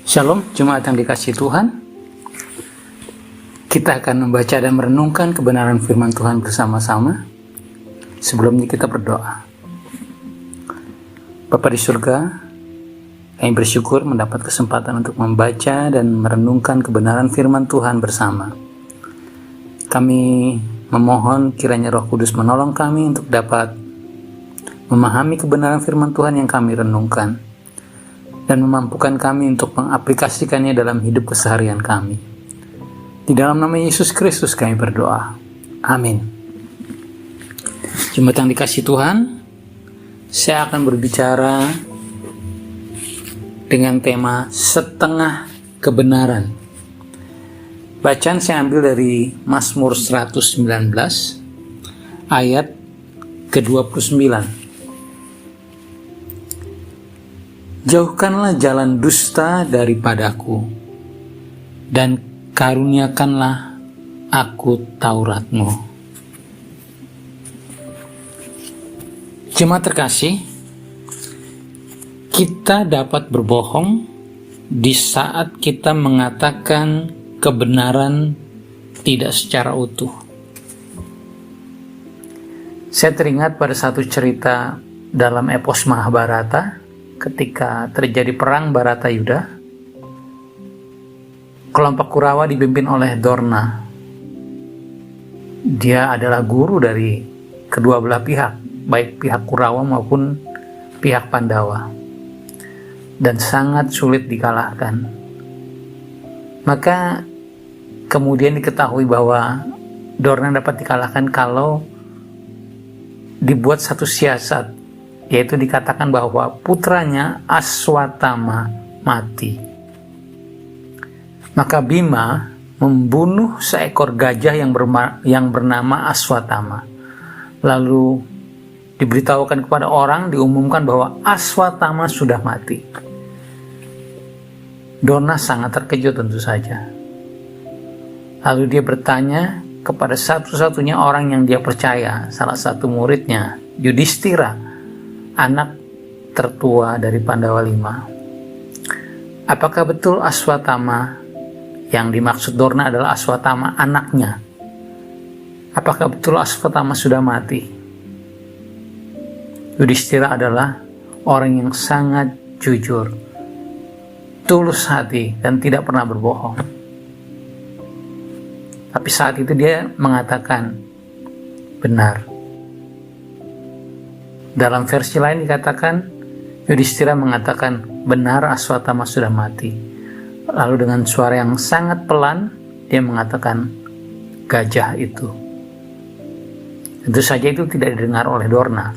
Shalom, jemaat yang dikasihi Tuhan. Kita akan membaca dan merenungkan kebenaran firman Tuhan bersama-sama. Sebelumnya kita berdoa. Bapa di surga, kami bersyukur mendapat kesempatan untuk membaca dan merenungkan kebenaran firman Tuhan bersama. Kami memohon kiranya Roh Kudus menolong kami untuk dapat memahami kebenaran firman Tuhan yang kami renungkan dan memampukan kami untuk mengaplikasikannya dalam hidup keseharian kami. Di dalam nama Yesus Kristus kami berdoa. Amin. Jemaat yang dikasihi Tuhan, saya akan berbicara dengan tema setengah kebenaran. Bacaan saya ambil dari Mazmur 119 ayat ke-29. Jauhkanlah jalan dusta daripadaku, dan karuniakanlah aku Taurat-Mu. Jemaat terkasih, kita dapat berbohong di saat kita mengatakan kebenaran tidak secara utuh. Saya teringat pada satu cerita dalam epos Mahabharata ketika terjadi perang Bharatayuda. Kelompok Kurawa dipimpin oleh Dorna. Dia adalah guru dari kedua belah pihak, baik pihak Kurawa maupun pihak Pandawa, dan sangat sulit dikalahkan. Maka kemudian diketahui bahwa Dorna dapat dikalahkan kalau dibuat satu siasat, yaitu dikatakan bahwa putranya Aswatama mati. Maka Bima membunuh seekor gajah yang bernama Aswatama. Lalu diberitahukan kepada orang, diumumkan bahwa Aswatama sudah mati. Dorna sangat terkejut tentu saja. Lalu dia bertanya kepada satu-satunya orang yang dia percaya, salah satu muridnya, Yudhistira, anak tertua dari Pandawa 5. Apakah betul Aswatama yang dimaksud Dorna adalah Aswatama anaknya? Apakah betul Aswatama sudah mati? Yudhistira adalah orang yang sangat jujur, tulus hati, dan tidak pernah berbohong. Tapi saat itu dia mengatakan benar. Dalam versi lain dikatakan, Yudhistira mengatakan benar Aswatama sudah mati. Lalu dengan suara yang sangat pelan, dia mengatakan gajah itu. Tentu saja itu tidak didengar oleh Dorna.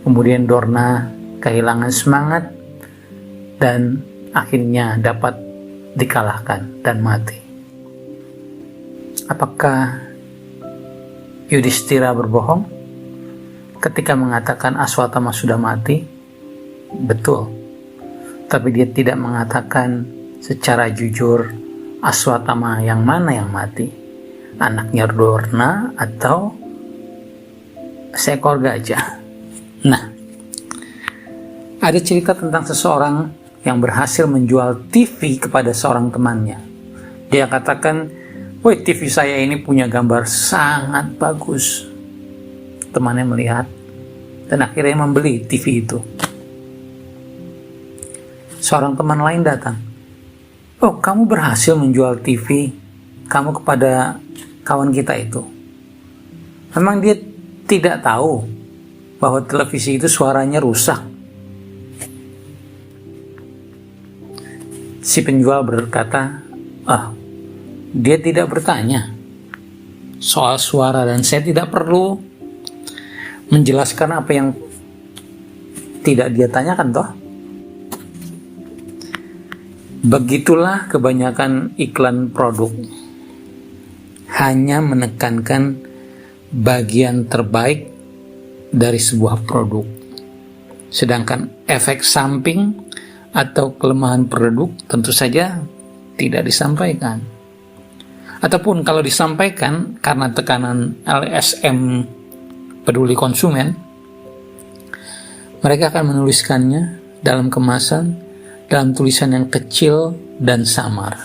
Kemudian Dorna kehilangan semangat dan akhirnya dapat dikalahkan dan mati. Apakah Yudhistira berbohong ketika mengatakan Aswatama sudah mati? Betul. Tapi dia tidak mengatakan secara jujur Aswatama yang mana yang mati, anaknya Dorna atau seekor gajah. Nah, ada cerita tentang seseorang yang berhasil menjual TV kepada seorang temannya. Dia katakan, "Woi, TV saya ini punya gambar sangat bagus." Temannya melihat dan akhirnya membeli TV itu. Seorang teman lain datang, "Oh, kamu berhasil menjual TV kamu kepada kawan kita itu." Memang dia tidak tahu bahwa televisi itu suaranya rusak. Si penjual berkata, dia tidak bertanya soal suara dan saya tidak perlu menjelaskan apa yang tidak dia tanyakan toh. Begitulah kebanyakan iklan produk, hanya menekankan bagian terbaik dari sebuah produk, sedangkan efek samping atau kelemahan produk tentu saja tidak disampaikan. Ataupun kalau disampaikan karena tekanan LSM peduli konsumen, mereka akan menuliskannya dalam kemasan dalam tulisan yang kecil dan samar.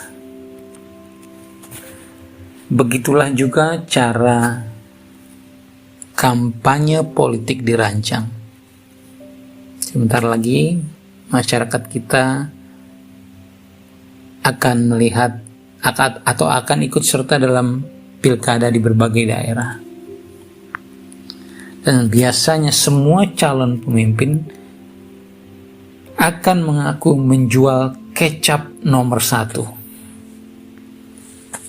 Begitulah juga cara kampanye politik dirancang. Sebentar lagi masyarakat kita akan melihat atau akan ikut serta dalam pilkada di berbagai daerah. Dan biasanya semua calon pemimpin akan mengaku menjual kecap nomor 1.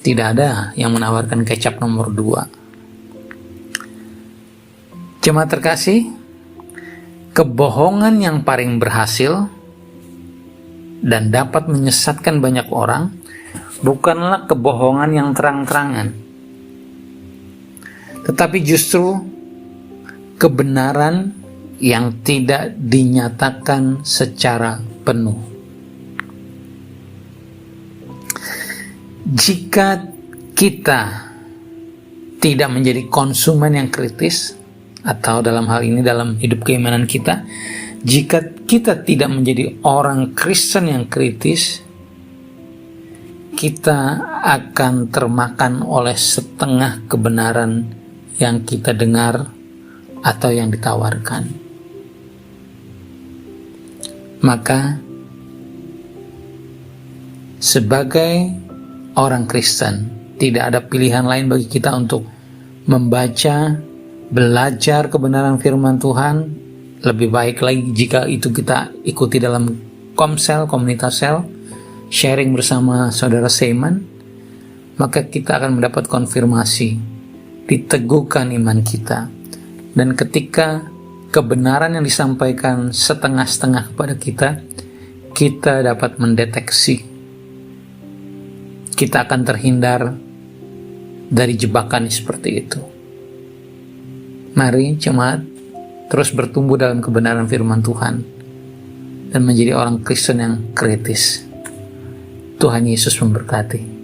Tidak ada yang menawarkan kecap nomor 2. Jemaat terkasih, kebohongan yang paling berhasil dan dapat menyesatkan banyak orang bukanlah kebohongan yang terang-terangan, tetapi justru kebenaran yang tidak dinyatakan secara penuh. Jika kita tidak menjadi konsumen yang kritis, atau dalam hal ini dalam hidup keimanan kita, jika kita tidak menjadi orang Kristen yang kritis, kita akan termakan oleh setengah kebenaran yang kita dengar atau yang ditawarkan. Maka sebagai orang Kristen, tidak ada pilihan lain bagi kita untuk membaca, belajar kebenaran firman Tuhan. Lebih baik lagi jika itu kita ikuti dalam komsel, komunitas sel, sharing bersama saudara Seiman, maka kita akan mendapat konfirmasi, diteguhkan iman kita. Dan ketika kebenaran yang disampaikan setengah-setengah kepada kita, kita dapat mendeteksi. Kita akan terhindar dari jebakan seperti itu. Mari jemaat terus bertumbuh dalam kebenaran firman Tuhan dan menjadi orang Kristen yang kritis. Tuhan Yesus memberkati.